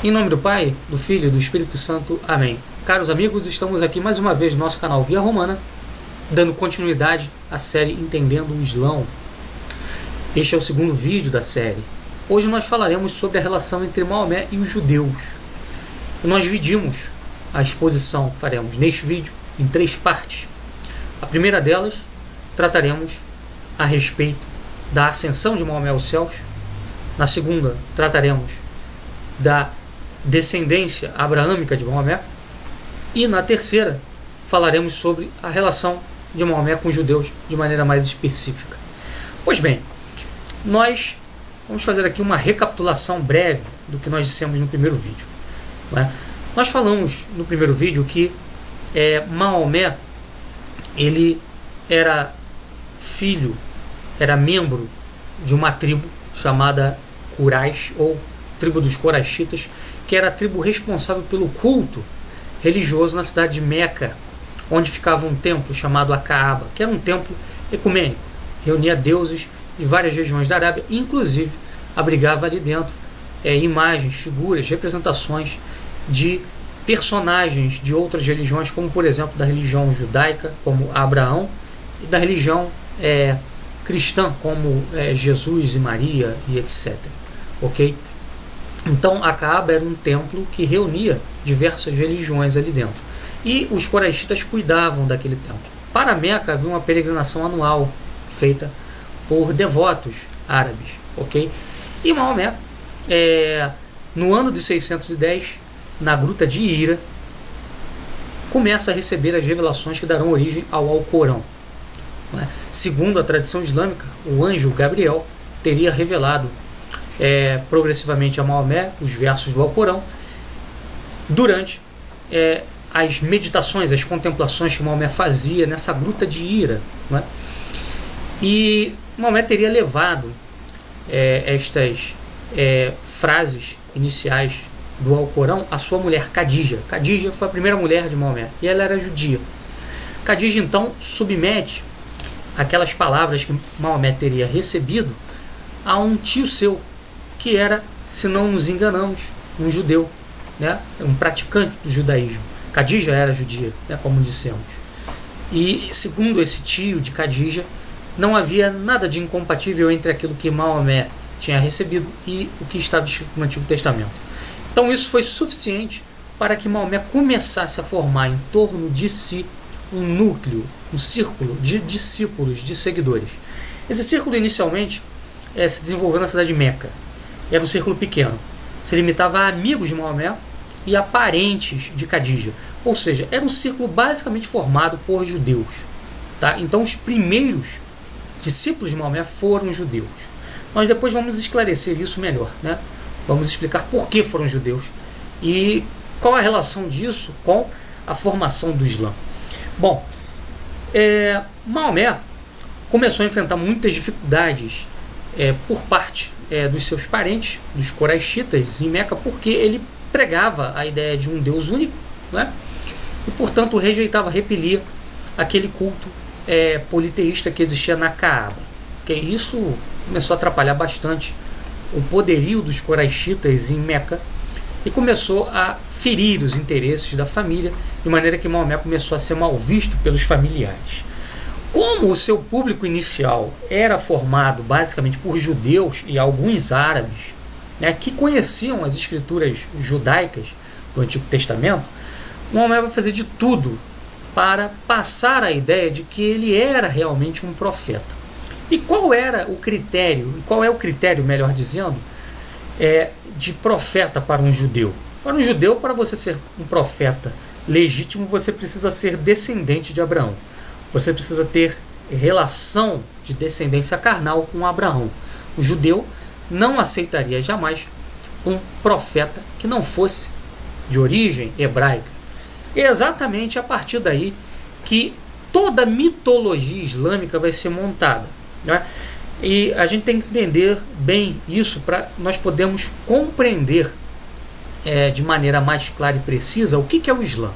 Em nome do Pai, do Filho e do Espírito Santo. Amém. Caros amigos, estamos aqui mais uma vez no nosso canal Via Romana, dando continuidade à série Entendendo o Islão. Este é o segundo vídeo da série. Hoje nós falaremos sobre a relação entre Maomé e os judeus. E nós dividimos a exposição, faremos neste vídeo, em 3 partes. A primeira delas, trataremos a respeito da ascensão de Maomé aos céus. Na segunda, trataremos da descendência abraâmica de Maomé. E na terceira, falaremos sobre a relação de Maomé com os judeus de maneira mais específica. Pois bem, nós vamos fazer aqui uma recapitulação breve do que nós dissemos no primeiro vídeo. Nós falamos no primeiro vídeo que Maomé, ele era membro de uma tribo chamada Quraish, ou tribo dos Coraxitas, que era a tribo responsável pelo culto religioso na cidade de Meca, onde ficava um templo chamado a Kaaba, que era um templo ecumênico, reunia deuses de várias regiões da Arábia, e inclusive abrigava ali dentro imagens, figuras, representações de personagens de outras religiões, como por exemplo da religião judaica, como Abraão, e da religião cristã, como Jesus e Maria e etc. Ok? Então a Kaaba era um templo que reunia diversas religiões ali dentro, e os coraxitas cuidavam daquele templo. Para Meca havia uma peregrinação anual feita por devotos árabes, ok? E Maomé, no ano de 610, na gruta de Hira, começa a receber as revelações que darão origem ao Alcorão. Segundo a tradição islâmica, o anjo Gabriel teria revelado progressivamente a Maomé os versos do Alcorão durante as meditações, as contemplações que Maomé fazia nessa gruta de Hira. E Maomé teria levado estas frases iniciais do Alcorão à sua mulher Khadija. Khadija foi a primeira mulher de Maomé e ela era judia. Khadija então submete aquelas palavras que Maomé teria recebido a um tio seu, que era, se não nos enganamos, um judeu, um praticante do judaísmo. Khadija era judia, como dissemos. E segundo esse tio de Khadija, não havia nada de incompatível entre aquilo que Maomé tinha recebido e o que estava escrito no Antigo Testamento. Então isso foi suficiente para que Maomé começasse a formar em torno de si um núcleo, um círculo de discípulos, de seguidores. Esse círculo inicialmente se desenvolveu na cidade de Meca. Era um círculo pequeno, se limitava a amigos de Maomé e a parentes de Khadija, ou seja, era um círculo basicamente formado por judeus. Então os primeiros discípulos de Maomé foram judeus. Nós depois vamos esclarecer isso melhor, Vamos explicar por que foram judeus e qual a relação disso com a formação do Islã. Bom, Maomé começou a enfrentar muitas dificuldades por parte dos seus parentes, dos Coraxitas em Meca, porque ele pregava a ideia de um Deus único, e portanto rejeitava, repelia aquele culto politeísta que existia na Kaaba. Isso começou a atrapalhar bastante o poderio dos Coraxitas em Meca e começou a ferir os interesses da família, de maneira que Maomé começou a ser mal visto pelos familiares. Como o seu público inicial era formado basicamente por judeus e alguns árabes, que conheciam as escrituras judaicas do Antigo Testamento, Maomé vai fazer de tudo para passar a ideia de que ele era realmente um profeta. E qual era o critério, e qual é o critério, melhor dizendo, de profeta para um judeu? Para um judeu, para você ser um profeta legítimo, você precisa ser descendente de Abraão. Você precisa ter relação de descendência carnal com Abraão. O judeu não aceitaria jamais um profeta que não fosse de origem hebraica. É exatamente a partir daí que toda a mitologia islâmica vai ser montada. E a gente tem que entender bem isso para nós podermos compreender de maneira mais clara e precisa o que é o Islã.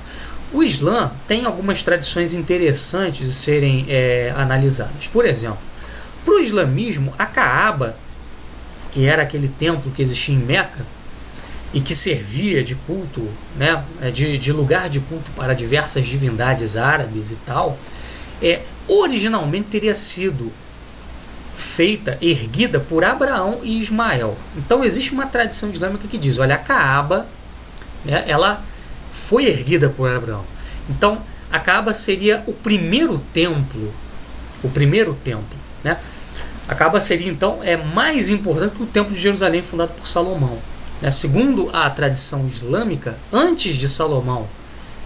O Islã tem algumas tradições interessantes de serem analisadas. Por exemplo, para o islamismo, a Kaaba, que era aquele templo que existia em Meca, e que servia de culto, né, de lugar de culto para diversas divindades árabes e tal, originalmente teria sido erguida por Abraão e Ismael. Então existe uma tradição islâmica que diz, olha, a Caaba, né, ela foi erguida por Abraão. Então a Caaba seria o primeiro templo, né? A Caaba seria então mais importante que o templo de Jerusalém fundado por Salomão, né? Segundo a tradição islâmica, antes de Salomão,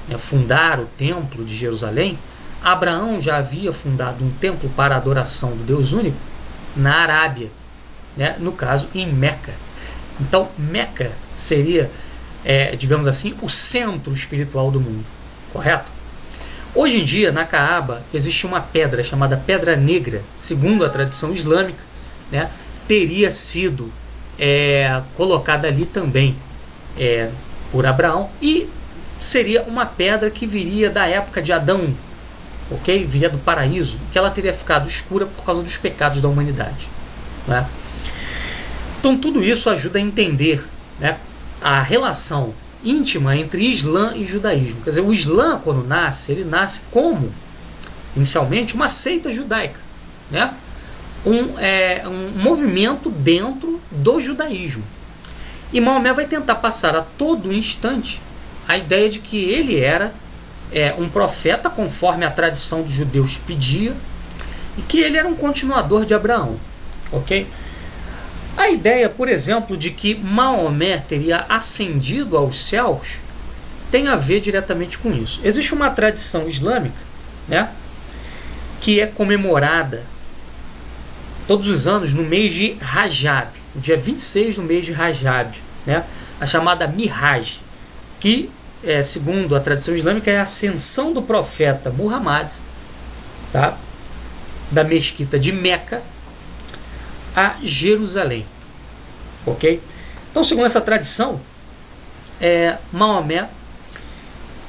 né, fundar o templo de Jerusalém, Abraão já havia fundado um templo para a adoração do Deus único na Arábia, né, no caso em Meca. Então Meca seria, digamos assim, o centro espiritual do mundo, correto? Hoje em dia, na Caaba, existe uma pedra chamada Pedra Negra, segundo a tradição islâmica, né, teria sido colocada ali também por Abraão, e seria uma pedra que viria da época de Adão, ok? Viria do paraíso, que ela teria ficado escura por causa dos pecados da humanidade, né? Então tudo isso ajuda a entender, né, a relação íntima entre Islã e judaísmo. Quer dizer, o Islã, quando nasce, ele nasce como, inicialmente, uma seita judaica, né? Um movimento dentro do judaísmo. E Maomé vai tentar passar a todo instante a ideia de que ele era um profeta, conforme a tradição dos judeus pedia, e que ele era um continuador de Abraão, ok? A ideia, por exemplo, de que Maomé teria ascendido aos céus tem a ver diretamente com isso. Existe uma tradição islâmica, né, que é comemorada todos os anos no mês de Rajab, no dia 26 do mês de Rajab, né, a chamada Miraj, que, segundo a tradição islâmica, é a ascensão do profeta Muhammad, tá, da mesquita de Meca a Jerusalém, ok? Então, segundo essa tradição, Maomé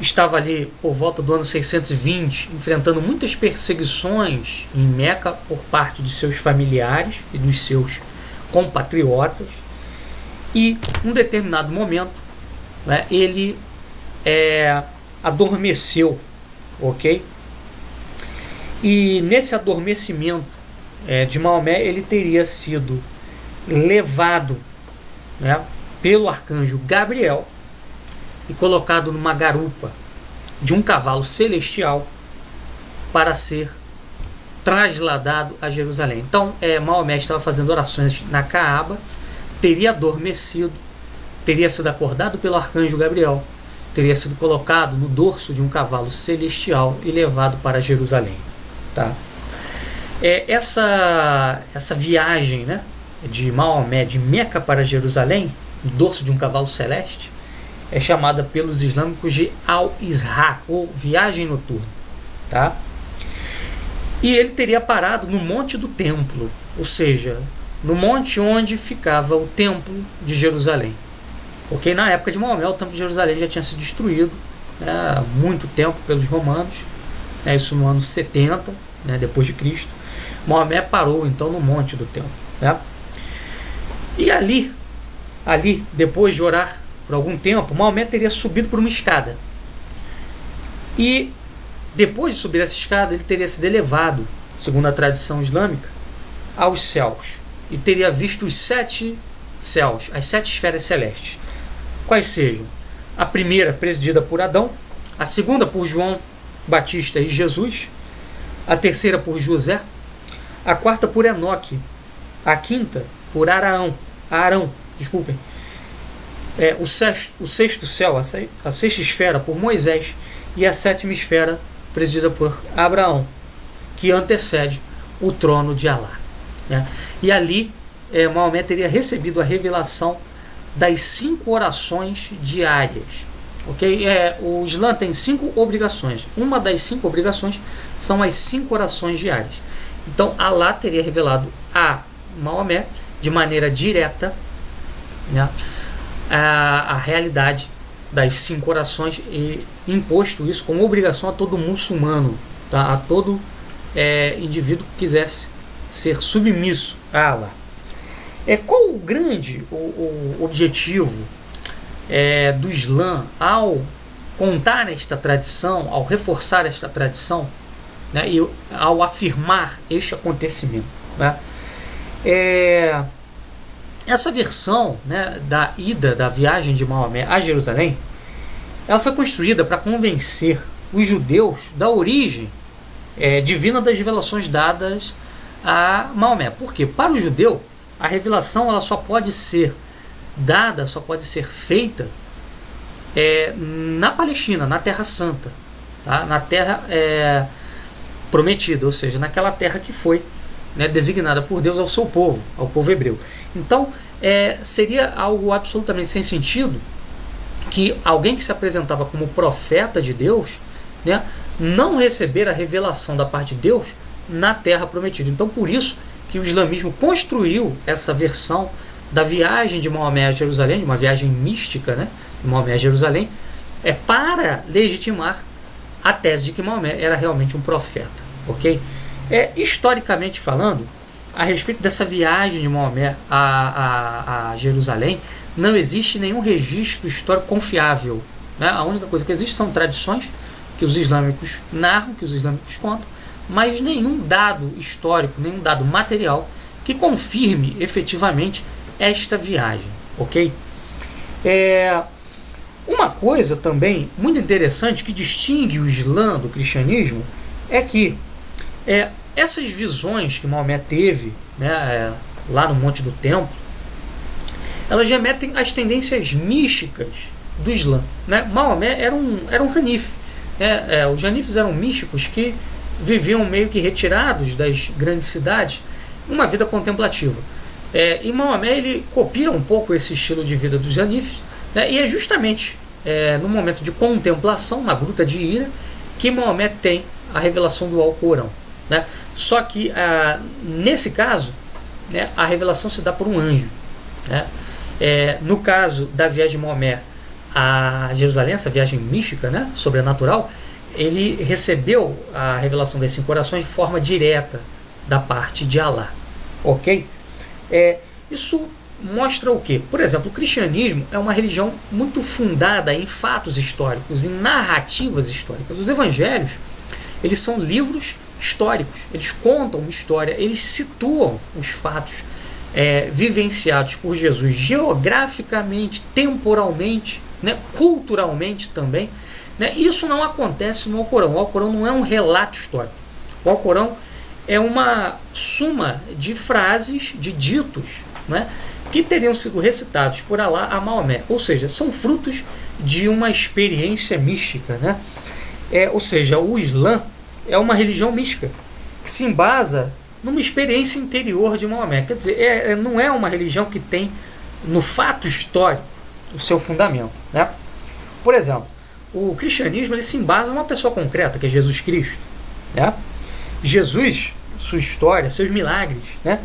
estava ali por volta do ano 620, enfrentando muitas perseguições em Meca por parte de seus familiares e dos seus compatriotas, e em um determinado momento, né, ele adormeceu, ok? E nesse adormecimento de Maomé, ele teria sido levado, né, pelo arcanjo Gabriel e colocado numa garupa de um cavalo celestial para ser trasladado a Jerusalém. Então, Maomé estava fazendo orações na Caaba, teria adormecido, teria sido acordado pelo arcanjo Gabriel, teria sido colocado no dorso de um cavalo celestial e levado para Jerusalém, tá? Essa viagem, né, de Maomé de Meca para Jerusalém, no dorso de um cavalo celeste, é chamada pelos islâmicos de Al-Isra, ou viagem noturna, tá? E ele teria parado no Monte do Templo, ou seja, no monte onde ficava o Templo de Jerusalém. Ok? Na época de Maomé, o Templo de Jerusalém já tinha sido destruído, né, há muito tempo pelos romanos, né, isso no ano 70, né, depois de Cristo. Maomé parou então no Monte do Templo, né? E ali, depois de orar por algum tempo, Maomé teria subido por uma escada. E depois de subir essa escada, ele teria sido elevado, segundo a tradição islâmica, aos céus. E teria visto os 7 céus, as 7 esferas celestes. Quais sejam? A primeira, presidida por Adão. A segunda, por João Batista e Jesus. A terceira, por José. A quarta, por Enoque. A quinta, por Arão. Desculpem. O sexto céu, a sexta esfera, por Moisés. E a sétima esfera, presidida por Abraão, que antecede o trono de Alá, né? E ali Maomé teria recebido a revelação das 5 orações diárias, ok? O Islã tem 5 obrigações. Uma das 5 obrigações são as 5 orações diárias. Então Alá teria revelado a Maomé de maneira direta, né, a realidade das 5 orações, e imposto isso como obrigação a todo muçulmano, tá? A todo indivíduo que quisesse ser submisso a Alá. Qual o grande objetivo do Islã ao contar esta tradição, ao reforçar esta tradição, né, e ao afirmar este acontecimento, né? Essa versão, né, da ida, da viagem de Maomé a Jerusalém, ela foi construída para convencer os judeus da origem divina das revelações dadas a Maomé. Por quê? Para o judeu, a revelação ela só pode ser dada, só pode ser feita na Palestina, na Terra Santa, tá? Na Terra prometida, ou seja, naquela terra que foi, né, designada por Deus ao seu povo, ao povo hebreu. Então, seria algo absolutamente sem sentido que alguém que se apresentava como profeta de Deus, né, não receber a revelação da parte de Deus na terra prometida. Então, por isso que o islamismo construiu essa versão da viagem de Maomé a Jerusalém, de uma viagem mística, né, de Maomé a Jerusalém, para legitimar a tese de que Maomé era realmente um profeta, ok? Historicamente falando, a respeito dessa viagem de Maomé a Jerusalém, não existe nenhum registro histórico confiável, né? A única coisa que existe são tradições que os islâmicos narram, que os islâmicos contam, mas nenhum dado histórico, nenhum dado material que confirme efetivamente esta viagem, ok? Uma coisa também muito interessante que distingue o Islã do cristianismo é que essas visões que Maomé teve, né, lá no Monte do Templo, elas remetem às tendências místicas do Islã, né? Maomé era um Hanif. Os Hanifes eram místicos que viviam meio que retirados das grandes cidades, uma vida contemplativa. E Maomé ele copia um pouco esse estilo de vida dos Hanifes, né? E é justamente no momento de contemplação, na Gruta de Hira, que Maomé tem a revelação do Alcorão, né? Só que nesse caso, né, a revelação se dá por um anjo, né? No caso da viagem de Maomé a Jerusalém, essa viagem mística, né, sobrenatural, ele recebeu a revelação das 5 orações de forma direta da parte de Alá, ok? Isso mostra o quê? Por exemplo, o cristianismo é uma religião muito fundada em fatos históricos, em narrativas históricas. Os evangelhos, eles são livros históricos, eles contam uma história, eles situam os fatos vivenciados por Jesus geograficamente, temporalmente, né, culturalmente também, né? Isso não acontece no Alcorão. O Alcorão não é um relato histórico. O Alcorão é uma suma de frases, de ditos, né, que teriam sido recitados por Alá a Maomé, ou seja, são frutos de uma experiência mística, né? Ou seja, o Islã é uma religião mística que se embasa numa experiência interior de Maomé. Quer dizer, não é uma religião que tem no fato histórico o seu fundamento, né? Por exemplo, o cristianismo ele se embasa numa pessoa concreta, que é Jesus Cristo, né? Jesus, sua história, seus milagres, né?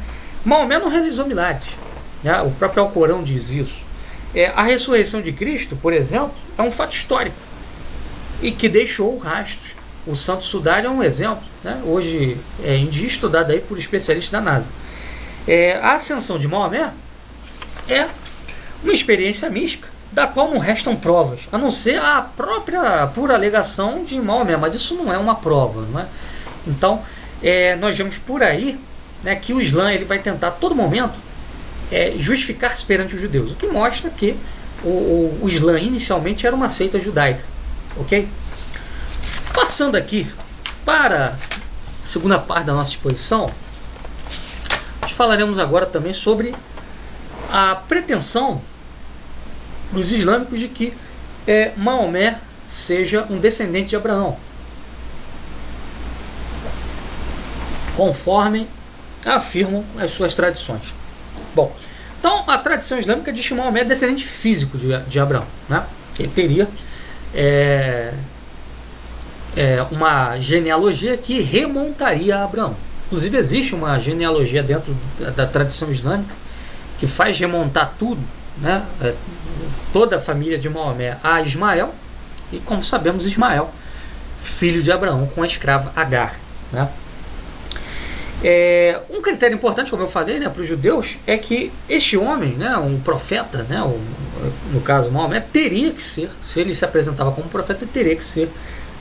Maomé não realizou milagres, né? O próprio Alcorão diz isso. A ressurreição de Cristo, por exemplo, é um fato histórico e que deixou rastros. O Santo Sudário é um exemplo, né? Hoje em dia estudado aí por especialistas da NASA. A ascensão de Maomé é uma experiência mística da qual não restam provas, a não ser a própria pura alegação de Maomé, mas isso não é uma prova, não é? Então, nós vemos por aí, né, que o Islã ele vai tentar a todo momento justificar-se perante os judeus, o que mostra que o Islã inicialmente era uma seita judaica, ok? Passando aqui para a segunda parte da nossa exposição, nós falaremos agora também sobre a pretensão dos islâmicos de que Maomé seja um descendente de Abraão, conforme afirmam as suas tradições. Bom, então a tradição islâmica diz que Maomé é descendente físico de Abraão, né? Ele teria uma genealogia que remontaria a Abraão. Inclusive existe uma genealogia dentro da tradição islâmica que faz remontar tudo, né, toda a família de Maomé a Ismael, e como sabemos, Ismael, filho de Abraão com a escrava Agar, né? Um critério importante, como eu falei, né, para os judeus, é que este homem, né, um profeta, né, no caso Maomé, teria que ser, se ele se apresentava como profeta, teria que ser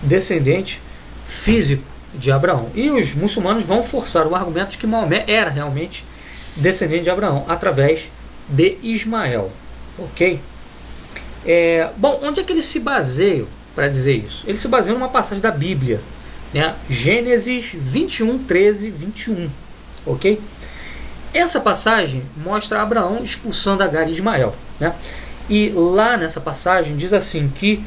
descendente físico de Abraão. E os muçulmanos vão forçar o argumento de que Maomé era realmente descendente de Abraão através de Ismael. Ok? Bom, onde é que ele se baseia para dizer isso? Ele se baseia numa passagem da Bíblia, né? Gênesis 21, 13, 21. Ok? Essa passagem mostra Abraão expulsando Agar e Ismael, né? E lá nessa passagem diz assim que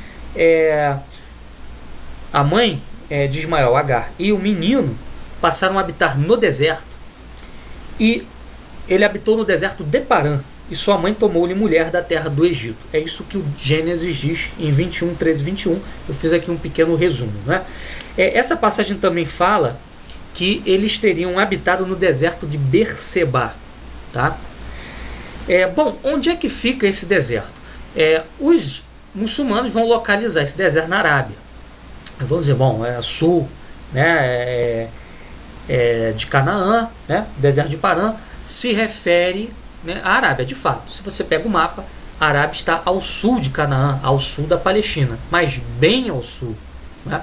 a mãe de Ismael, Agar, e o menino passaram a habitar no deserto, e ele habitou no deserto de Parã, e sua mãe tomou-lhe mulher da terra do Egito. É isso que o Gênesis diz em 21, 13, 21. Eu fiz aqui um pequeno resumo, né? Essa passagem também fala que eles teriam habitado no deserto de Berseba, tá? Bom, onde é que fica esse deserto? Os muçulmanos vão localizar esse deserto na Arábia. Vamos dizer, bom, sul, né, de Canaã, né, deserto de Parã, se refere, né, à Arábia. De fato, se você pega o mapa, a Arábia está ao sul de Canaã, ao sul da Palestina, mas bem ao sul, né?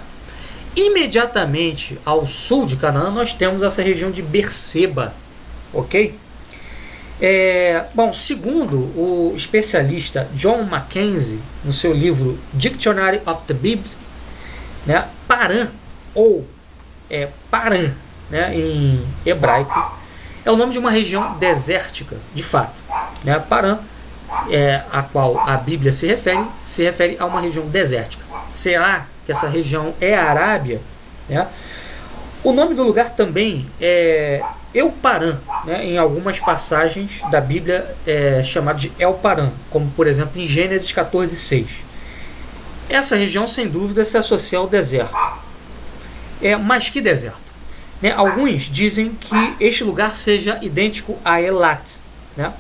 Imediatamente ao sul de Canaã nós temos essa região de Berseba, ok? Bom, segundo o especialista John Mackenzie, no seu livro Dictionary of the Bible, né, Parã, ou Parã, né, em hebraico, é o nome de uma região desértica, de fato, né? Parã, a qual a Bíblia se refere a uma região desértica. Será que essa região é a Arábia? Né? O nome do lugar também é El-Parã, né? Em algumas passagens da Bíblia é chamado de El-Parã, como por exemplo em Gênesis 14, 6. Essa região sem dúvida se associa ao deserto. Mas que deserto? Né? Alguns dizem que este lugar seja idêntico a Elat, né?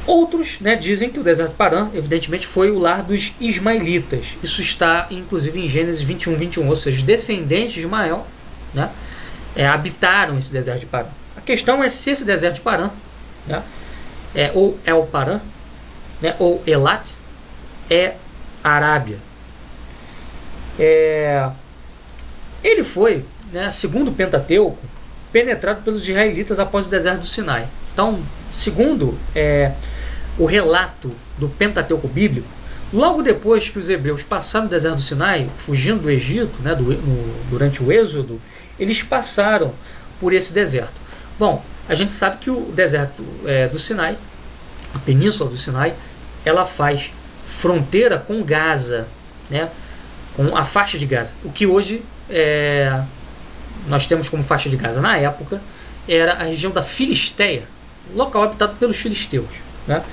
Outros, né, dizem que o deserto de Parã, evidentemente, foi o lar dos ismaelitas. Isso está, inclusive, em Gênesis 21, 21. Ou seja, os descendentes de Ismael, né, habitaram esse deserto de Parã. A questão é se esse deserto de Parã, né, ou El-Parã, né, ou Elat, é a Arábia. Ele foi, né, segundo o Pentateuco, penetrado pelos israelitas após o deserto do Sinai. Então, segundo o relato do Pentateuco bíblico, logo depois que os hebreus passaram o deserto do Sinai, fugindo do Egito, né, durante o Êxodo, eles passaram por esse deserto. Bom, a gente sabe que o deserto do Sinai, a península do Sinai, ela faz fronteira com Gaza, né, com a faixa de Gaza. O que hoje nós temos como faixa de Gaza na época era a região da Filisteia, local habitado pelos filisteus, né?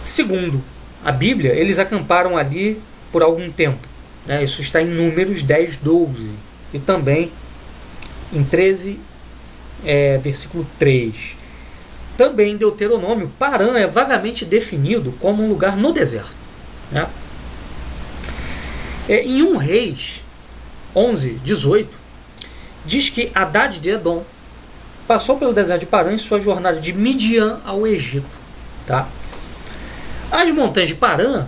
Segundo a Bíblia, eles acamparam ali por algum tempo, né? Isso está em Números 10, 12 e também em 13, versículo 3. Também em Deuteronômio, Parã é vagamente definido como um lugar no deserto, né? Em 1 Reis 11, 18, diz que Hadad de Edom passou pelo deserto de Parã em sua jornada de Midian ao Egito, tá? As montanhas de Parã,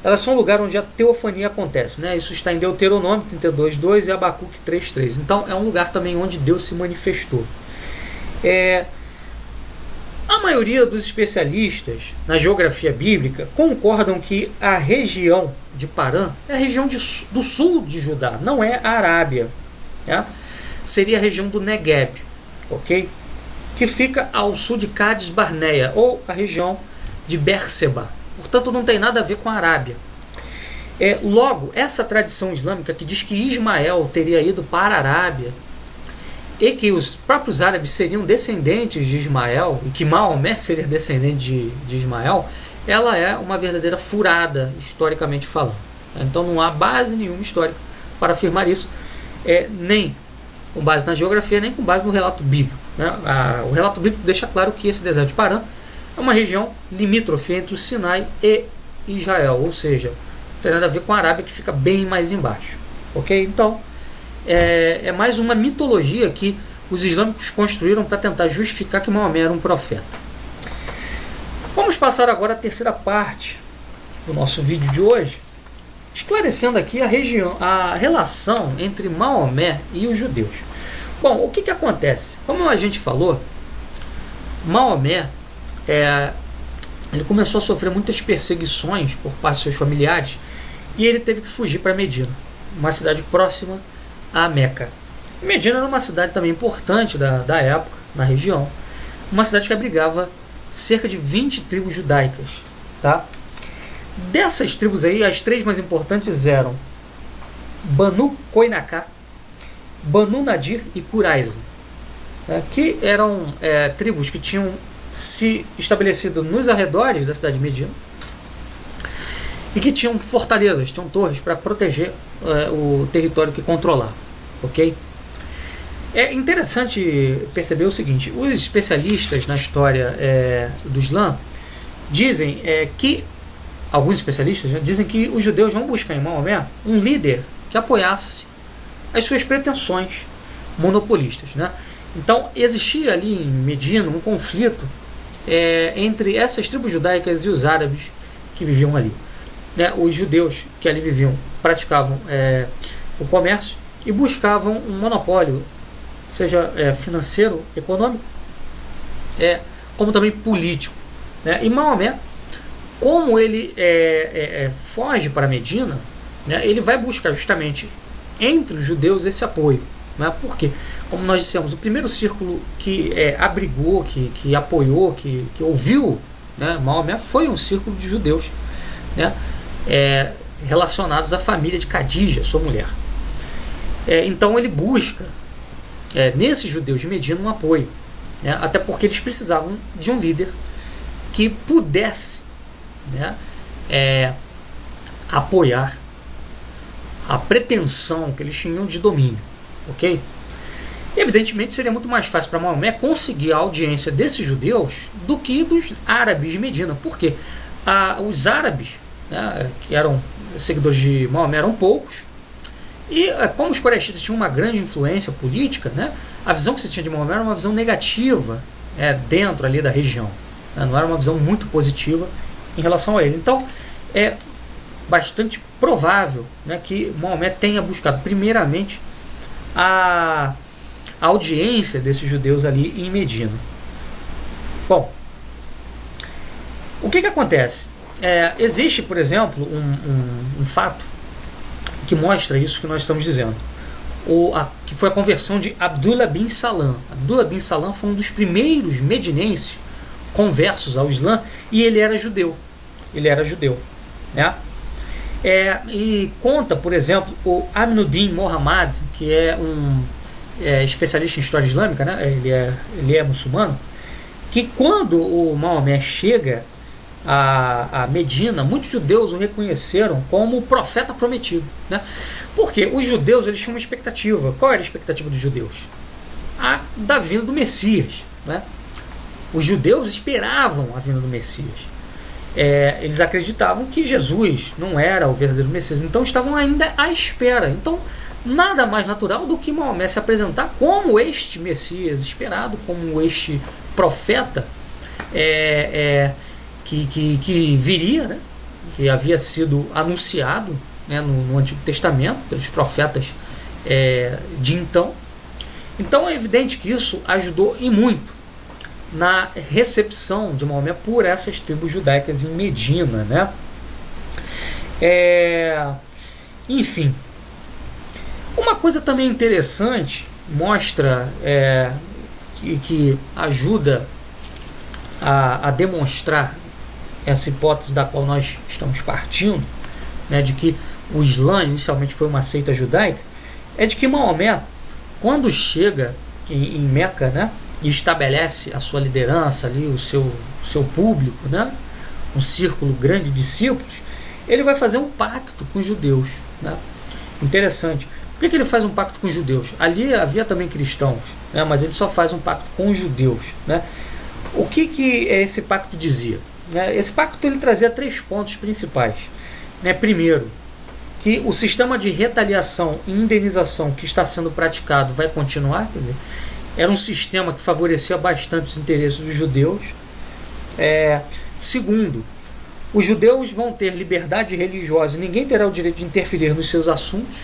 elas são um lugar onde a teofania acontece, né? Isso está em Deuteronômio 32, 2 e Abacuque 3, 3. Então é um lugar também onde Deus se manifestou. A maioria dos especialistas na geografia bíblica concordam que a região de Parã é a região do sul de Judá, não é a Arábia, né? Seria a região do Negueb, ok? Que fica ao sul de Cádiz Barneia, ou a região de Berseba. Portanto, não tem nada a ver com a Arábia. Logo, essa tradição islâmica que diz que Ismael teria ido para a Arábia e que os próprios árabes seriam descendentes de Ismael e que Maomé seria descendente de Ismael, ela é uma verdadeira furada, historicamente falando. Então não há base nenhuma histórica para afirmar isso, nem com base na geografia, nem com base no relato bíblico, né? O relato bíblico deixa claro que esse deserto de Parã é uma região limítrofe entre o Sinai e Israel, ou seja, não tem nada a ver com a Arábia, que fica bem mais embaixo. Ok? Então, é mais uma mitologia que os islâmicos construíram para tentar justificar que Maomé era um profeta. Vamos passar agora à terceira parte do nosso vídeo de hoje, esclarecendo aqui a relação entre Maomé e os judeus. Bom, o que acontece? Como a gente falou, Maomé ele começou a sofrer muitas perseguições por parte de seus familiares e ele teve que fugir para Medina, uma cidade próxima a Meca. Medina era uma cidade também importante da época, na região, uma cidade que abrigava cerca de 20 tribos judaicas, tá? Dessas tribos aí, as três mais importantes eram Banu Koinaká, Banu Nadir e Quraiza, que eram tribos que tinham se estabelecido nos arredores da cidade de Medina e que tinham fortalezas, tinham torres para proteger o território que controlavam, ok? É interessante perceber o seguinte: os especialistas na história do Islã dizem que, alguns especialistas dizem que os judeus vão buscar em Maomé um líder que apoiasse as suas pretensões monopolistas, né? Então existia ali em Medina um conflito entre essas tribos judaicas e os árabes que viviam ali, né? Os judeus que ali viviam praticavam o comércio e buscavam um monopólio, seja financeiro, econômico, como também político, né? E Maomé, como ele foge para Medina, né, ele vai buscar justamente entre os judeus esse apoio, né? Porque, como nós dissemos, o primeiro círculo que abrigou, que apoiou, que ouviu, né, Maomé foi um círculo de judeus, né, relacionados à família de Khadija, sua mulher. Então ele busca nesses judeus de Medina um apoio, né, até porque eles precisavam de um líder que pudesse, né, apoiar a pretensão que eles tinham de domínio, ok? Evidentemente seria muito mais fácil para Maomé conseguir a audiência desses judeus do que dos árabes de Medina, porque os árabes, né, que eram seguidores de Maomé, eram poucos, e como os corexitas tinham uma grande influência política, né, a visão que se tinha de Maomé era uma visão negativa dentro ali da região, né, não era uma visão muito positiva em relação a ele. Então é bastante provável, né, que Maomé tenha buscado primeiramente a audiência desses judeus ali em Medina. Bom, o que acontece? Existe, por exemplo, um fato que mostra isso que nós estamos dizendo, que foi a conversão de Abdullah bin Salam. Abdullah bin Salam foi um dos primeiros medinenses conversos ao Islã e ele era judeu. Né? E conta, por exemplo, o Aminuddin Muhammad, que é um especialista em história islâmica, né? Ele é muçulmano, que quando o Maomé chega a Medina, muitos judeus o reconheceram como o profeta prometido, né? Porque os judeus, eles tinham uma expectativa. Qual era a expectativa dos judeus? A da vinda do Messias, né? Os judeus esperavam a vinda do Messias. Eles acreditavam que Jesus não era o verdadeiro Messias, então estavam ainda à espera. Então nada mais natural do que Maomé se apresentar como este Messias esperado, como este profeta que viria, né, que havia sido anunciado, né, no Antigo Testamento pelos profetas de então. Então é evidente que isso ajudou e muito na recepção de Maomé por essas tribos judaicas em Medina, né? Enfim, uma coisa também interessante, mostra que ajuda a demonstrar essa hipótese da qual nós estamos partindo, né, de que o Islã inicialmente foi uma seita judaica, é de que Maomé, quando chega em Meca, né, e estabelece a sua liderança ali, o seu público, né, um círculo grande de discípulos, ele vai fazer um pacto com os judeus, né? Interessante. Por que ele faz um pacto com os judeus? Ali havia também cristãos, né, mas ele só faz um pacto com os judeus, né? O que esse pacto dizia? Esse pacto ele trazia 3 pontos principais, né? Primeiro, que o sistema de retaliação e indenização que está sendo praticado vai continuar, quer dizer, era um sistema que favorecia bastante os interesses dos judeus. Segundo, os judeus vão ter liberdade religiosa e ninguém terá o direito de interferir nos seus assuntos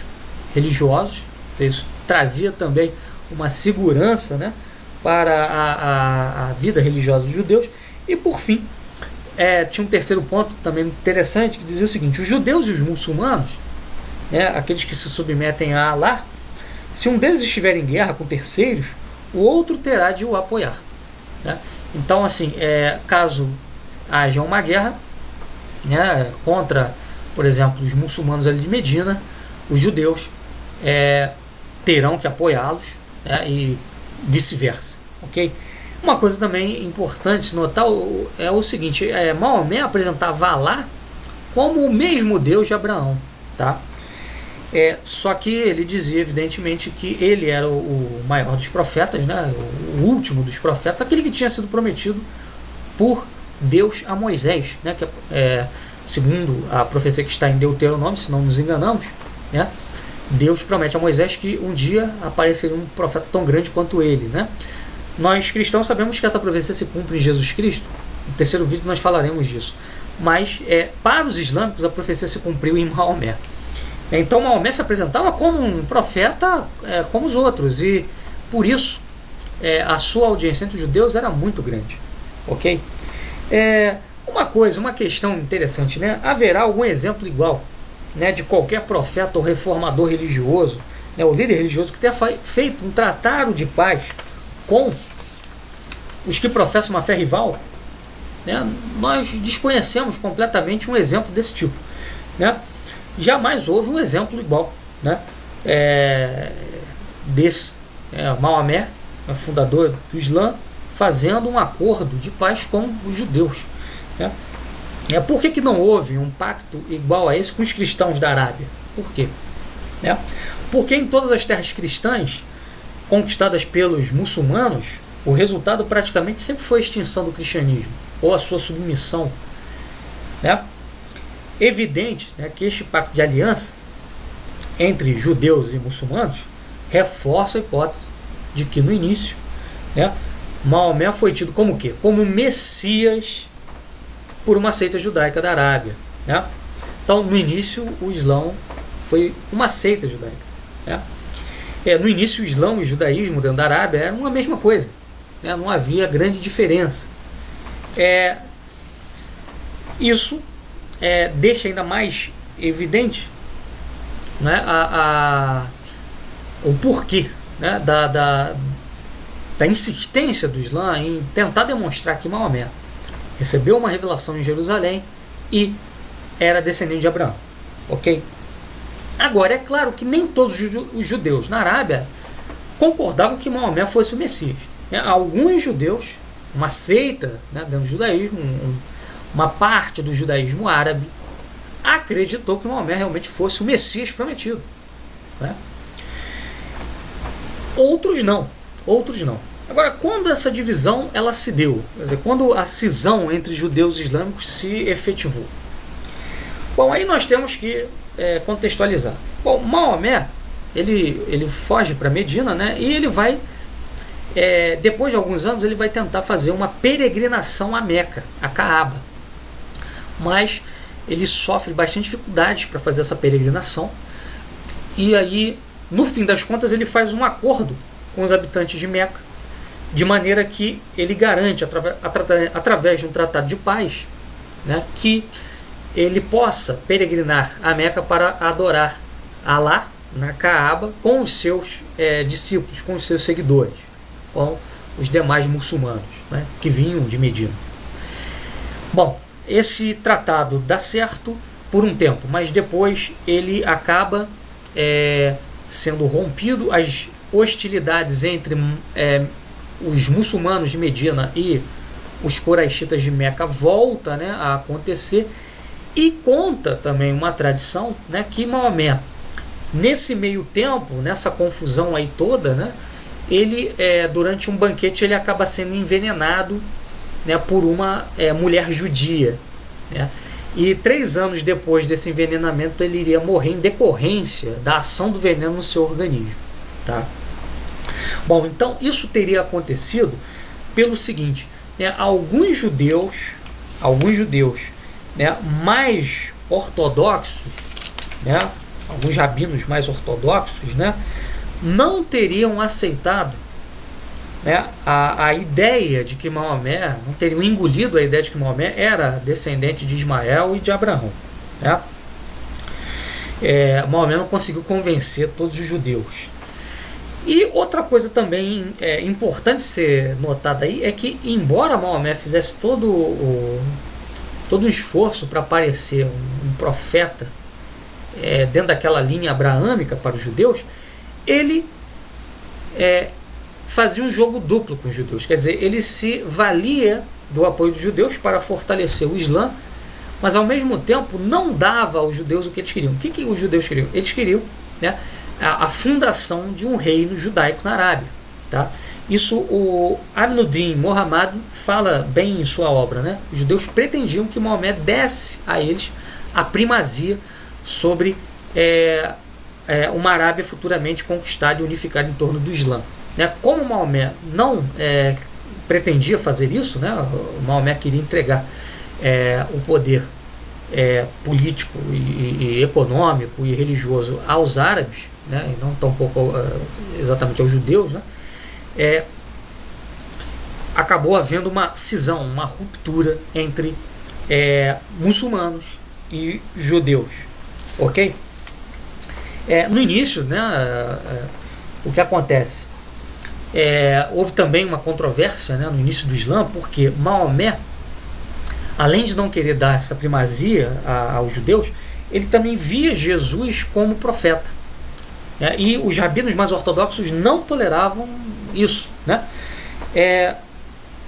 religiosos. Isso trazia também uma segurança, né, para a vida religiosa dos judeus. E por fim, tinha um terceiro ponto também interessante que dizia o seguinte: os judeus e os muçulmanos, né, aqueles que se submetem a Alá, se um deles estiver em guerra com terceiros, o outro terá de o apoiar, né? Então, assim, caso haja uma guerra, né, contra, por exemplo, os muçulmanos ali de Medina, os judeus terão que apoiá-los, né, e vice-versa, ok? Uma coisa também importante se notar é o seguinte: Maomé apresentava Alá como o mesmo Deus de Abraão, tá? Só que ele dizia evidentemente que ele era o maior dos profetas, né, o último dos profetas, aquele que tinha sido prometido por Deus a Moisés, né, que segundo a profecia que está em Deuteronômio, se não nos enganamos, né, Deus promete a Moisés que um dia apareceria um profeta tão grande quanto ele, né? Nós cristãos sabemos que essa profecia se cumpre em Jesus Cristo. No terceiro vídeo nós falaremos disso. Mas para os islâmicos a profecia se cumpriu em Maomé. Então Maomé se apresentava como um profeta como os outros, e por isso a sua audiência entre os judeus era muito grande, ok? Uma questão interessante, né? Haverá algum exemplo igual, né, de qualquer profeta ou reformador religioso, né, ou líder religioso que tenha feito um tratado de paz com os que professam uma fé rival? Né? Nós desconhecemos completamente um exemplo desse tipo, né? Jamais houve um exemplo igual, né, desse. Maomé, fundador do Islã, fazendo um acordo de paz com os judeus, né? Por que não houve um pacto igual a esse com os cristãos da Arábia? Por quê? Porque em todas as terras cristãs conquistadas pelos muçulmanos, o resultado praticamente sempre foi a extinção do cristianismo, ou a sua submissão, né? Evidente, né, que este pacto de aliança entre judeus e muçulmanos reforça a hipótese de que no início, né, Maomé foi tido como o quê? Como Messias por uma seita judaica da Arábia, né? Então, no início, o Islã foi uma seita judaica, né? No início, o Islã e o judaísmo dentro da Arábia eram a mesma coisa, né? Não havia grande diferença. Isso deixa ainda mais evidente, né, o porquê, né, da insistência do Islã em tentar demonstrar que Maomé recebeu uma revelação em Jerusalém e era descendente de Abraão, ok? Agora, é claro que nem todos os judeus na Arábia concordavam que Maomé fosse o Messias, né? Alguns judeus, uma seita, né, dentro do judaísmo, uma parte do judaísmo árabe, acreditou que Maomé realmente fosse o Messias prometido, né? Outros não. Agora, quando essa divisão ela se deu, quer dizer, quando a cisão entre judeus e islâmicos se efetivou? Bom, aí nós temos que contextualizar. Bom, Maomé, ele foge para Medina, né, e ele vai, depois de alguns anos, ele vai tentar fazer uma peregrinação a Meca, a Caaba. Mas ele sofre bastante dificuldades para fazer essa peregrinação. E aí, no fim das contas, ele faz um acordo com os habitantes de Meca, de maneira que ele garante, através de um tratado de paz, né, que ele possa peregrinar a Meca para adorar Alá na Caaba com os seus discípulos, com os seus seguidores, com os demais muçulmanos, né, que vinham de Medina. Bom, esse tratado dá certo por um tempo, mas depois ele acaba sendo rompido. As hostilidades entre os muçulmanos de Medina e os coraixitas de Meca volta, né, a acontecer. E conta também uma tradição, né, que Maomé, nesse meio tempo, nessa confusão aí toda, né, ele durante um banquete ele acaba sendo envenenado, né, por uma mulher judia, né? E 3 anos depois desse envenenamento ele iria morrer em decorrência da ação do veneno no seu organismo, tá? Bom, então isso teria acontecido pelo seguinte, né, alguns judeus alguns judeus, né, mais ortodoxos, né, alguns rabinos mais ortodoxos, né, não teriam aceitado, né, a ideia de que Maomé, não teriam engolido a ideia de que Maomé era descendente de Ismael e de Abraão, né? Maomé não conseguiu convencer todos os judeus. E outra coisa também importante ser notada aí é que, embora Maomé fizesse todo um esforço para parecer um profeta dentro daquela linha abraâmica para os judeus, ele fazia um jogo duplo com os judeus. Quer dizer, ele se valia do apoio dos judeus para fortalecer o Islã, mas ao mesmo tempo não dava aos judeus o que eles queriam. O que os judeus queriam? Eles queriam, né, a fundação de um reino judaico na Arábia. Tá? Isso o Aminuddin Muhammad fala bem em sua obra. Né? Os judeus pretendiam que Maomé desse a eles a primazia sobre uma Arábia futuramente conquistada e unificada em torno do Islã. Como Maomé não pretendia fazer isso, né? O Maomé queria entregar o poder político e econômico e religioso aos árabes, né? E não tampouco exatamente aos judeus, né? Acabou havendo uma cisão, uma ruptura entre muçulmanos e judeus. Ok? No início, né, o que acontece? Houve também uma controvérsia, né, no início do Islã, porque Maomé, além de não querer dar essa primazia aos judeus, ele também via Jesus como profeta. E os rabinos mais ortodoxos não toleravam isso. Né?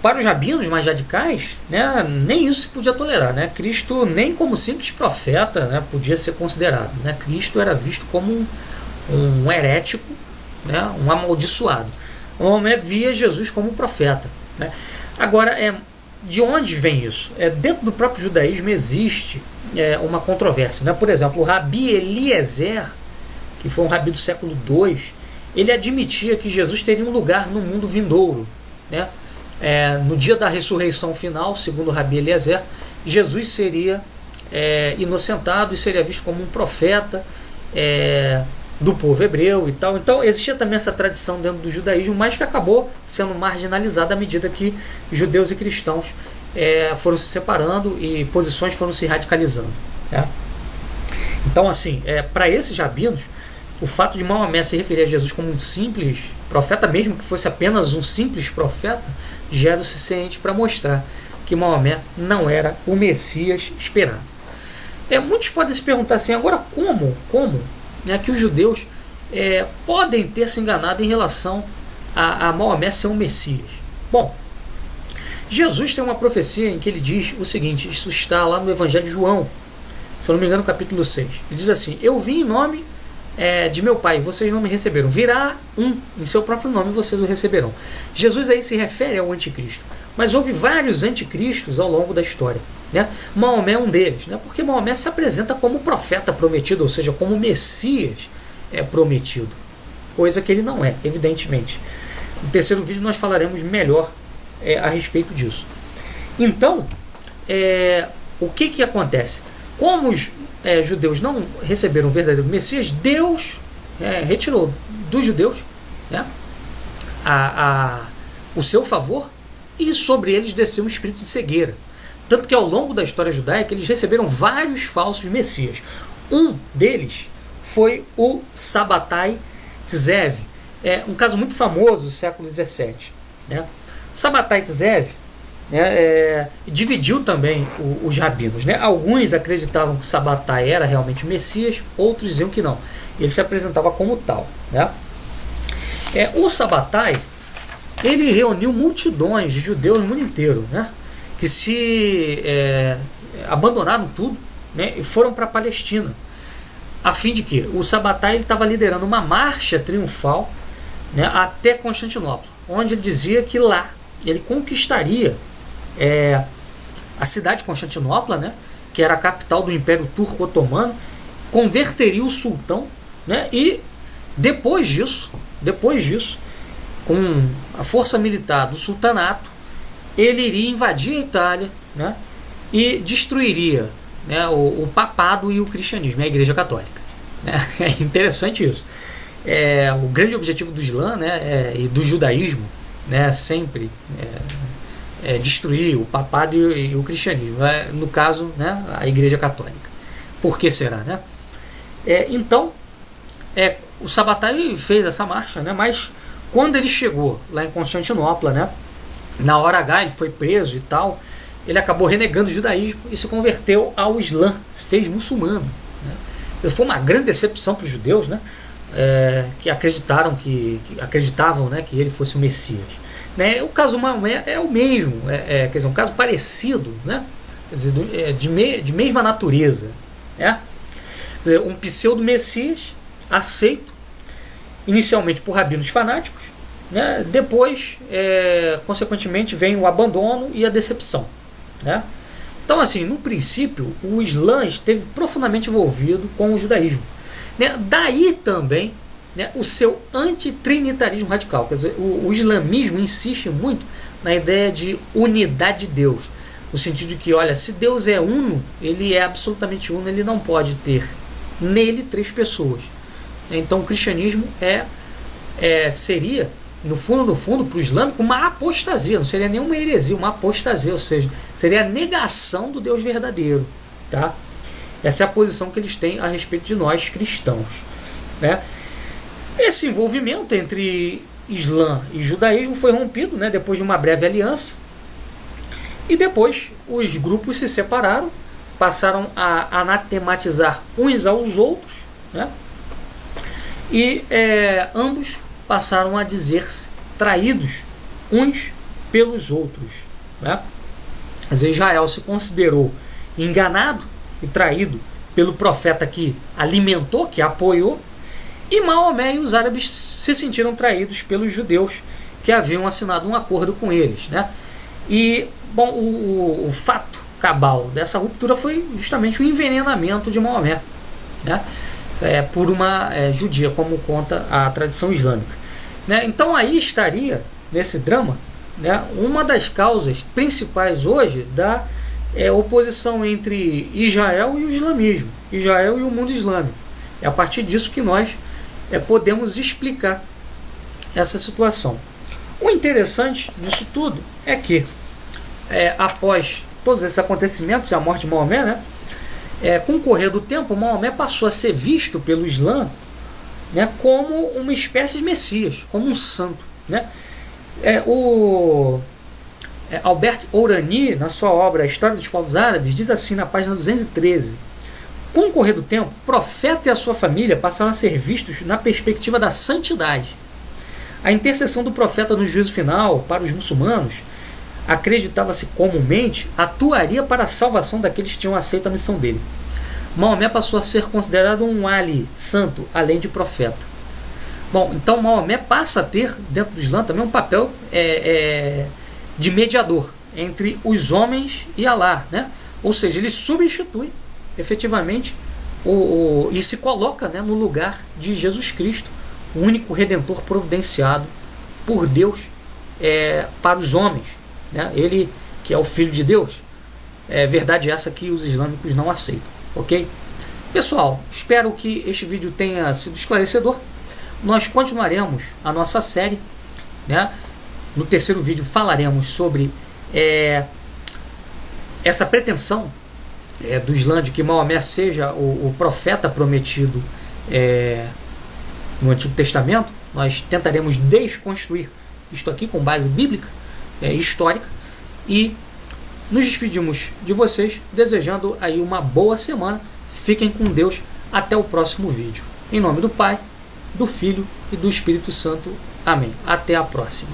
Para os rabinos mais radicais, né, nem isso se podia tolerar. Né? Cristo, nem como simples profeta, né, podia ser considerado. Né? Cristo era visto como um herético, né, um amaldiçoado. Maomé via Jesus como profeta. Né? Agora, de onde vem isso? Dentro do próprio judaísmo existe uma controvérsia. Né? Por exemplo, o Rabi Eliezer, que foi um rabi do século II, ele admitia que Jesus teria um lugar no mundo vindouro. Né? No dia da ressurreição final, segundo o Rabi Eliezer, Jesus seria inocentado e seria visto como um profeta do povo hebreu e tal. Então existia também essa tradição dentro do judaísmo, mas que acabou sendo marginalizada à medida que judeus e cristãos foram se separando e posições foram se radicalizando. Né? Então, assim, para esses rabinos, o fato de Maomé se referir a Jesus como um simples profeta, mesmo que fosse apenas um simples profeta, já era o suficiente para mostrar que Maomé não era o Messias esperado. Muitos podem se perguntar assim, agora como que os judeus podem ter se enganado em relação a Maomé ser um Messias? Bom, Jesus tem uma profecia em que ele diz o seguinte, isso está lá no Evangelho de João, se eu não me engano, no capítulo 6. Ele diz assim, eu vim em nome de meu Pai, vocês não me receberam. Virá em seu próprio nome, vocês o receberão. Jesus aí se refere ao anticristo. Mas houve vários anticristos ao longo da história. Né? Maomé é um deles, né? Porque Maomé se apresenta como profeta prometido, ou seja, como Messias prometido. Coisa que ele não é, evidentemente. No terceiro vídeo nós falaremos melhor a respeito disso. Então, o que acontece? Como os judeus não receberam o verdadeiro Messias, Deus retirou dos judeus, né, o seu favor, e sobre eles desceu um espírito de cegueira. Tanto que ao longo da história judaica eles receberam vários falsos messias. Um deles foi o Sabatai Tzev, um caso muito famoso do século XVII. Né? Sabatai Tzev dividiu também os rabinos. Né? Alguns acreditavam que Sabatai era realmente o Messias, outros diziam que não. Ele se apresentava como tal. Né? O Sabatai, ele reuniu multidões de judeus no mundo inteiro, né? Que se abandonaram tudo, né? E foram para a Palestina, a fim de que o Sabatai estava liderando uma marcha triunfal, né, até Constantinopla, onde ele dizia que lá ele conquistaria a cidade de Constantinopla, né, que era a capital do Império Turco Otomano, converteria o sultão, né, e depois disso, com a força militar do sultanato, ele iria invadir a Itália, né, e destruiria, né, o papado e o cristianismo, a Igreja Católica. Né? É interessante isso. O grande objetivo do Islã, né, e do judaísmo, né, sempre destruir o papado e o cristianismo, no caso, né, a Igreja Católica. Por que será? Né? Então, o Sabbatai fez essa marcha, né, mas quando ele chegou lá em Constantinopla, né, na hora H ele foi preso e tal, ele acabou renegando o judaísmo e se converteu ao Islã, se fez muçulmano. Né? Foi uma grande decepção para os judeus, né, que acreditavam, né, que ele fosse o Messias. Né? O caso Maomé é o mesmo, quer dizer, um caso parecido, né? Quer dizer, de mesma natureza. Né? Quer dizer, um pseudo-messias aceito inicialmente por rabinos fanáticos, né? Depois, consequentemente, vem o abandono e a decepção. Né? Então, assim, no princípio, o Islã esteve profundamente envolvido com o judaísmo. Né? Daí também, né, o seu antitrinitarismo radical. Quer dizer, o islamismo insiste muito na ideia de unidade de Deus, no sentido de que, olha, se Deus é uno, ele é absolutamente uno, ele não pode ter nele 3 pessoas. Então o cristianismo seria, no fundo, para o islâmico, uma apostasia, não seria nenhuma heresia, uma apostasia, ou seja, seria a negação do Deus verdadeiro. Tá? Essa é a posição que eles têm a respeito de nós cristãos. Né? Esse envolvimento entre Islã e judaísmo foi rompido, né, depois de uma breve aliança, e depois os grupos se separaram, passaram a anatematizar uns aos outros, né, e ambos passaram a dizer-se traídos uns pelos outros. Né? Mas Israel se considerou enganado e traído pelo profeta que alimentou, que apoiou, e Maomé e os árabes se sentiram traídos pelos judeus que haviam assinado um acordo com eles. Né? E, bom, o fato cabal dessa ruptura foi justamente o envenenamento de Maomé, né? Por uma judia, como conta a tradição islâmica. Né? Então aí estaria, nesse drama, né, uma das causas principais hoje da oposição entre Israel e o islamismo, Israel e o mundo islâmico. É a partir disso que nós podemos explicar essa situação. O interessante disso tudo é que, após todos esses acontecimentos e a morte de Maomé, né, com o correr do tempo, Maomé passou a ser visto pelo Islã, né, como uma espécie de Messias, como um santo. Né? O Albert Hourani, na sua obra A História dos Povos Árabes, diz assim na página 213: com o correr do tempo, o profeta e a sua família passaram a ser vistos na perspectiva da santidade. A intercessão do profeta no juízo final para os muçulmanos, acreditava-se comumente, atuaria para a salvação daqueles que tinham aceito a missão dele. Maomé passou a ser considerado um ali, santo, além de profeta. Bom, então Maomé passa a ter, dentro do Islã, também um papel de mediador entre os homens e Alá. Né? Ou seja, ele substitui efetivamente e se coloca, né, no lugar de Jesus Cristo, o único redentor providenciado por Deus para os homens. Né? Ele que é o Filho de Deus. Verdade essa que os islâmicos não aceitam. Ok? Pessoal, espero que este vídeo tenha sido esclarecedor. Nós continuaremos a nossa série. Né? No terceiro vídeo falaremos sobre essa pretensão do Islã de que Maomé seja o profeta prometido no Antigo Testamento. Nós tentaremos desconstruir isto aqui com base bíblica, histórica, e nos despedimos de vocês desejando aí uma boa semana. Fiquem com Deus, até o próximo vídeo. Em nome do Pai, do Filho e do Espírito Santo. Amém. Até a próxima.